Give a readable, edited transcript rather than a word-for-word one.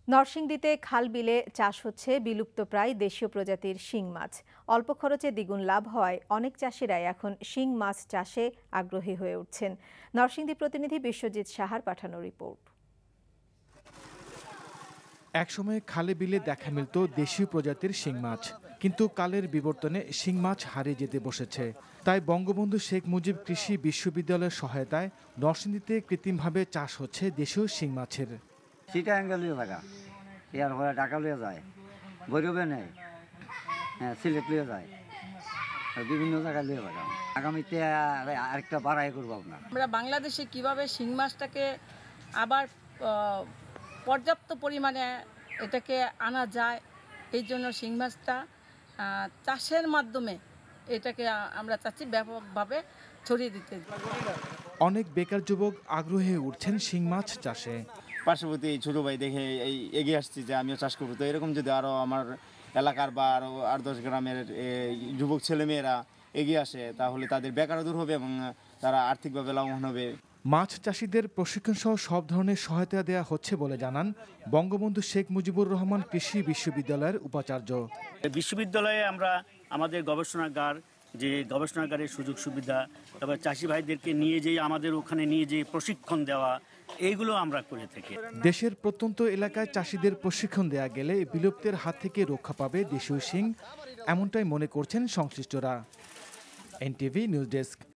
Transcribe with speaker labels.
Speaker 1: নরসিংদীতে খাল বিলে চাষ হচ্ছে বিলুপ্তপ্রায় দেশীয় প্রজাতির শিং মাছ। অল্প খরচে দ্বিগুণ লাভ হওয়ায় অনেক চাষিরাই এখন শিং মাছ চাষে আগ্রহী হয়ে উঠছেন। নরসিংদী প্রতিনিধি বিশ্বজিৎ সাহার পাঠানো রিপোর্ট।
Speaker 2: একসময় খালে বিলে দেখা মিলত দেশীয় প্রজাতির শিং মাছ, কিন্তু কালের বিবর্তনে শিং মাছ হারিয়ে যেতে বসেছে। তাই বঙ্গবন্ধু শেখ মুজিব কৃষি বিশ্ববিদ্যালয়ের সহায়তায় নরসিংদীতে কৃত্রিমভাবে চাষ হচ্ছে দেশীয় শিং মাছের।
Speaker 3: ঢাকা লিয়ে যায়, বৈরবে নেই, সিলেট লিয়ে যায়, বিভিন্ন জায়গায় লিয়ে যায়। আগামীতে আরেকটা বাড়াই করবো
Speaker 4: আমরা বাংলাদেশে কিভাবে শিং মাছটাকে আবার পর্যাপ্ত পরিমাণে এটাকে আনা যায়, এই জন্য শিং মাছটা চাষের মাধ্যমে এটাকে আমরা চাচ্ছি ব্যাপকভাবে ছড়িয়ে দিতে।
Speaker 2: অনেক বেকার যুবক আগ্রহী উঠছেন শিং মাছ চাষে।
Speaker 5: পার্শ্ববর্তী এই ছোটো ভাই দেখে এই এগিয়ে আসছি যে আমিও চাষ করবো। তো এরকম যদি আরও আমার এলাকার বা আরও 8-10 গ্রামের যুবক ছেলেমেয়েরা এগিয়ে আসে, তাহলে তাদের বেকারও দূর হবে এবং তারা আর্থিকভাবে লাভবান হবে।
Speaker 2: মাছ চাষিদের প্রশিক্ষণ সহ সব ধরনের সহায়তা দেওয়া হচ্ছে বলে জানান বঙ্গবন্ধু শেখ মুজিবুর রহমান কৃষি বিশ্ববিদ্যালয়ের উপাচার্য।
Speaker 6: বিশ্ববিদ্যালয়ে আমরা আমাদের গবেষণাগারের সুযোগ সুবিধা, তারপর চাষি ভাইদেরকে নিয়ে যেয়ে আমাদের ওখানে নিয়ে যেয়ে প্রশিক্ষণ দেওয়া, এইগুলো আমরা করে থাকি।
Speaker 2: দেশের প্রত্যন্ত এলাকায় চাষিদের প্রশিক্ষণ দেয়া গেলে বিলুপ্তের হাত থেকে রক্ষা পাবে দেশীয় শিং, এমনটাই মনে করছেন সংশ্লিষ্টরা। NTV news desk.